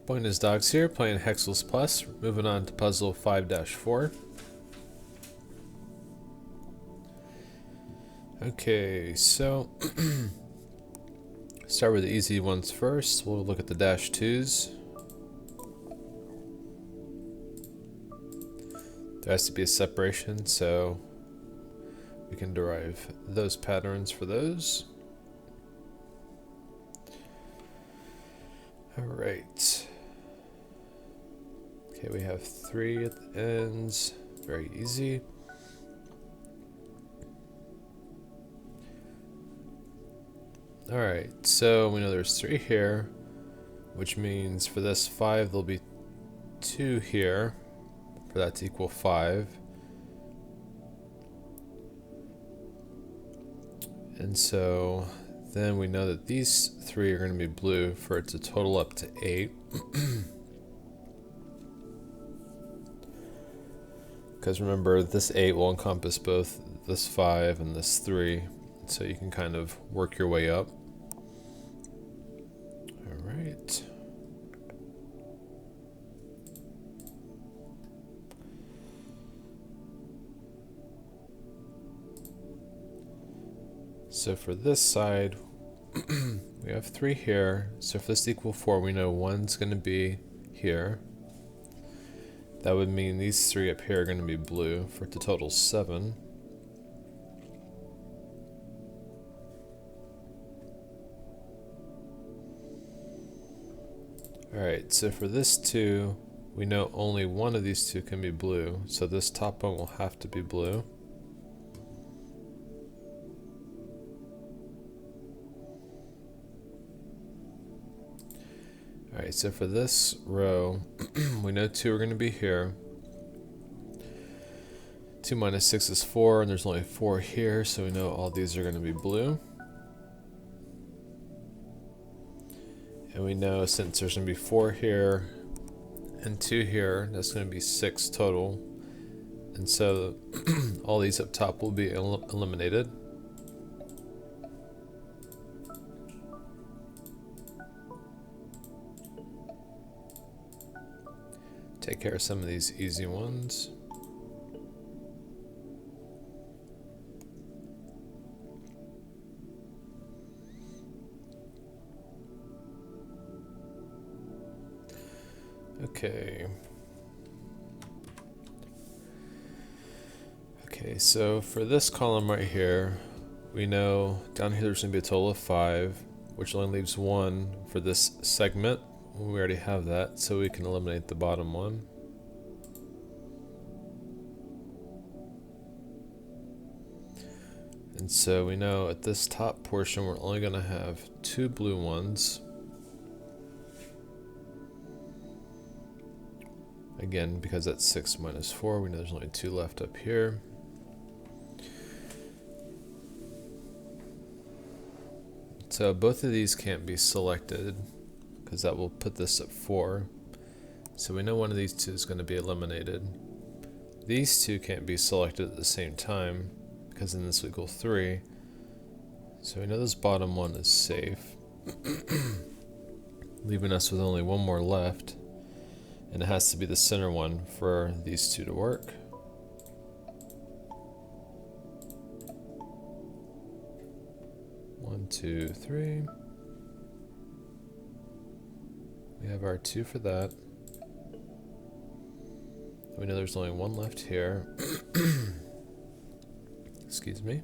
aboyandhisdogs here, playing Hexcells Plus, moving on to puzzle 5-4. Okay, so start with the easy ones first. We'll look at the -2s. There has to be a separation, so we can derive those patterns for those. Alright. Okay, we have 3 at the ends. Very easy. Alright, so we know there's 3 here, which means for this 5 there'll be 2 here, for that to equal 5. And so then we know that these 3 are going to be blue for it to total up to 8. Because remember, this 8 will encompass both this 5 and this 3, so you can kind of work your way up. Alright. So for this side, we have 3 here. So for this to equal 4, we know 1's going to be here. That would mean these 3 up here are going to be blue for it to total 7. Alright, so for this 2, we know only one of these 2 can be blue, so this top one will have to be blue. Alright, so for this row, we know 2 are going to be here. 2 minus 6 is 4, and there's only 4 here, so we know all these are going to be blue. And we know since there's going to be 4 here and 2 here, that's going to be 6 total. And so all these up top will be eliminated. Take care of some of these easy ones. Okay. Okay, so for this column right here, we know down here there's going to be a total of 5, which only leaves 1 for this segment. We already have that, so we can eliminate the bottom one. And so we know at this top portion we're only going to have 2 blue ones. Again, because that's 6 minus 4, we know there's only 2 left up here. So both of these can't be selected, because that will put this at 4. So we know one of these 2 is going to be eliminated. These 2 can't be selected at the same time, because then this will equal 3. So we know this bottom one is safe, leaving us with only 1 more left, and it has to be the center one for these 2 to work. One, 2, 3. We have our 2 for that. We know there's only 1 left here. Excuse me.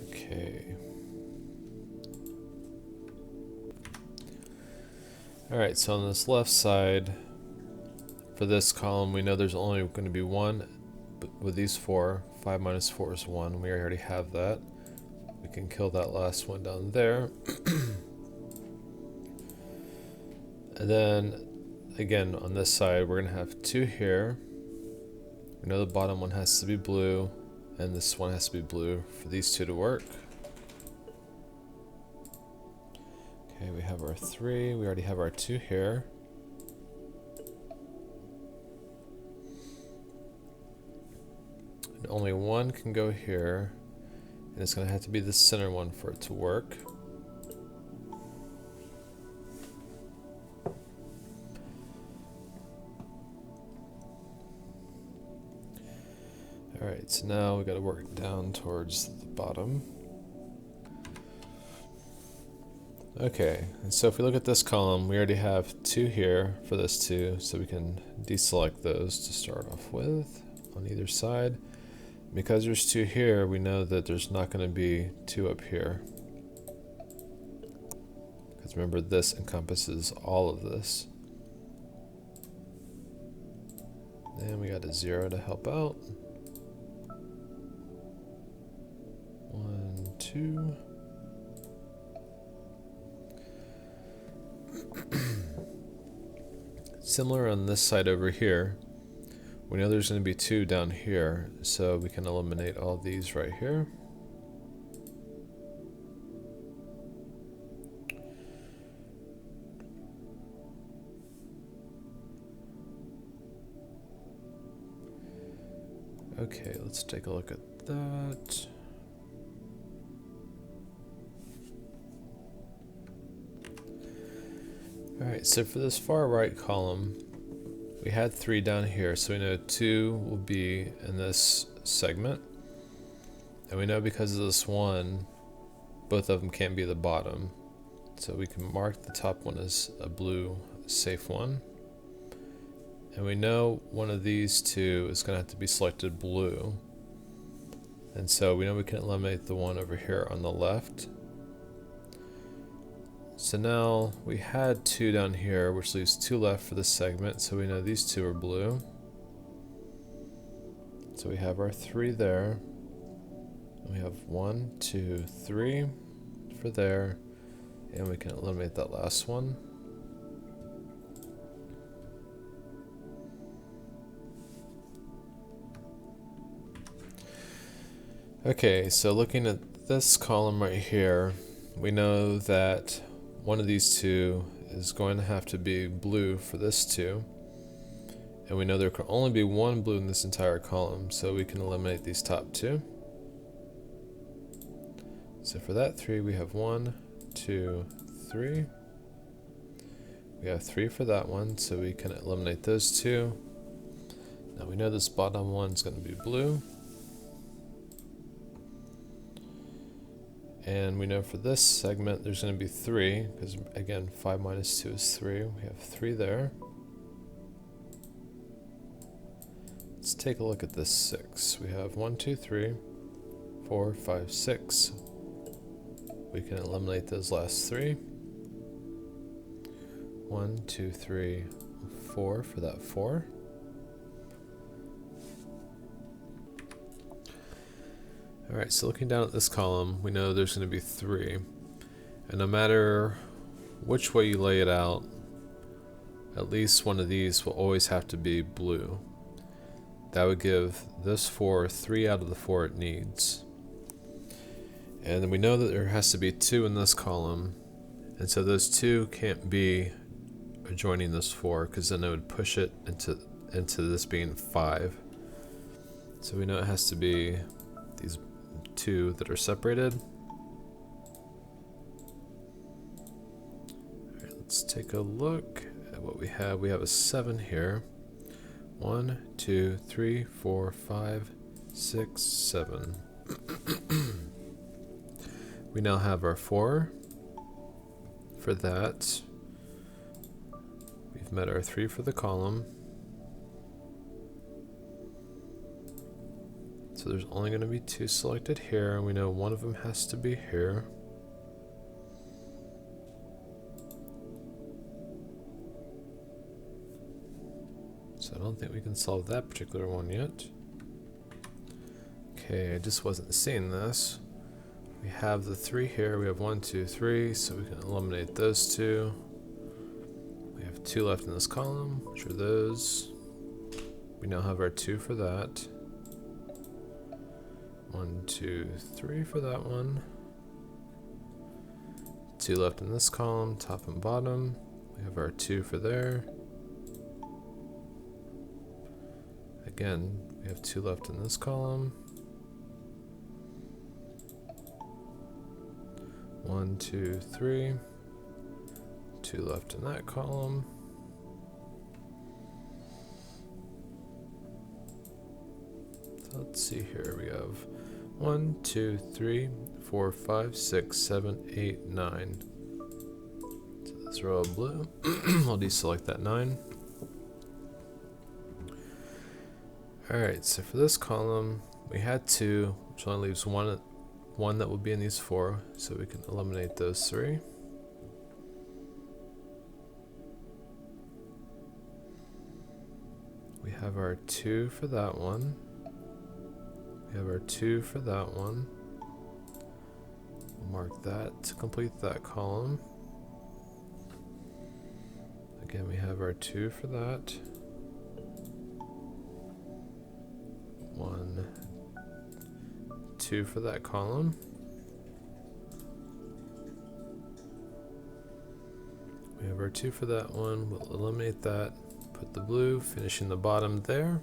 Okay. Alright, so on this left side, for this column, we know there's only going to be 1, but with these 4, 5 minus 4 is 1. We already have that. We can kill that last one down there. And then, again, on this side, we're going to have 2 here. We know the bottom one has to be blue, and this one has to be blue for these 2 to work. have our 3. We already have our 2 here. And only 1 can go here. And it's going to have to be the center one for it to work. Alright, so now we got to work down towards the bottom. Okay, and so if we look at this column, we already have 2 here for this 2, so we can deselect those to start off with on either side. Because there's 2 here, we know that there's not going to be 2 up here. Because remember, this encompasses all of this. And we got a 0 to help out. 1, 2. Similar on this side over here. We know there's going to be 2 down here, so we can eliminate all these right here. Okay, let's take a look at that. Alright, so for this far right column, we had 3 down here, so we know 2 will be in this segment. And we know because of this 1, both of them can't be the bottom. So we can mark the top one as a blue safe one. And we know one of these 2 is going to have to be selected blue. And so we know we can eliminate the one over here on the left. So now we had 2 down here, which leaves 2 left for this segment, so we know these 2 are blue. So we have our 3 there. And we have 1, 2, 3 for there, and we can eliminate that last one. Okay, so looking at this column right here, we know that one of these 2 is going to have to be blue for this 2. And we know there can only be 1 blue in this entire column, so we can eliminate these top 2. So for that 3, we have 1, 2, 3. We have 3 for that one, so we can eliminate those 2. Now we know this bottom one is going to be blue. And we know for this segment there's going to be 3, because again 5 minus 2 is 3. We have 3 there. Let's take a look at this 6. We have 1, 2, 3, 4, 5, 6. We can eliminate those last 3. 1, 2, 3, 4 for that 4. Alright, so looking down at this column, we know there's going to be 3. And no matter which way you lay it out, at least one of these will always have to be blue. That would give this 4 3 out of the 4 it needs. And then we know that there has to be 2 in this column, and so those 2 can't be adjoining this 4, because then it would push it into this being 5. So we know it has to be these 2 that are separated. Alright, let's take a look at what we have. We have a 7 here. 1, 2, 3, 4, 5, 6, 7. We now have our 4 for that. We've met our 3 for the column. So there's only going to be 2 selected here, and we know one of them has to be here. So I don't think we can solve that particular one yet. Okay, I just wasn't seeing this. We have the 3 here. We have 1, 2, 3, so we can eliminate those 2. We have 2 left in this column, which are those. We now have our 2 for that. 1, 2, 3 for that one. 2 left in this column, top and bottom. We have our 2 for there. Again, we have 2 left in this column. 1, 2, 3. 2 left in that column. So let's see here. We have 1, 2, 3, 4, 5, 6, 7, 8, 9. So this row of blue. I'll deselect that 9. Alright, so for this column, we had 2, which only leaves one that will be in these 4, so we can eliminate those 3. We have our 2 for that one. We have our 2 for that one. We'll mark that to complete that column. Again, we have our 2 for that. 1, 2 for that column. We have our 2 for that one. We'll eliminate that. Put the blue, finishing the bottom there.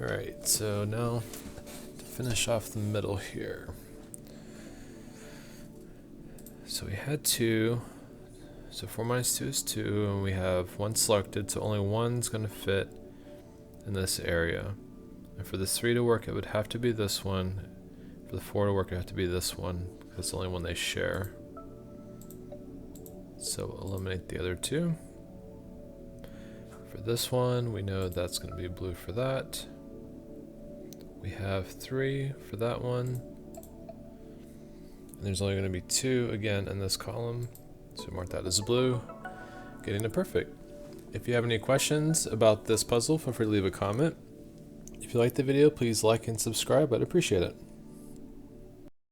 Alright, so now to finish off the middle here. So we had 2. So 4 minus 2 is 2, and we have 1 selected, so only 1's going to fit in this area. And for this 3 to work, it would have to be this one. For the 4 to work, it would have to be this one, because it's the only one they share. So we'll eliminate the other 2. For this one, we know that's going to be blue for that. We have 3 for that one. And there's only going to be 2 again in this column. So mark that as blue, getting it perfect. If you have any questions about this puzzle, feel free to leave a comment. If you liked the video, please like and subscribe. I'd appreciate it.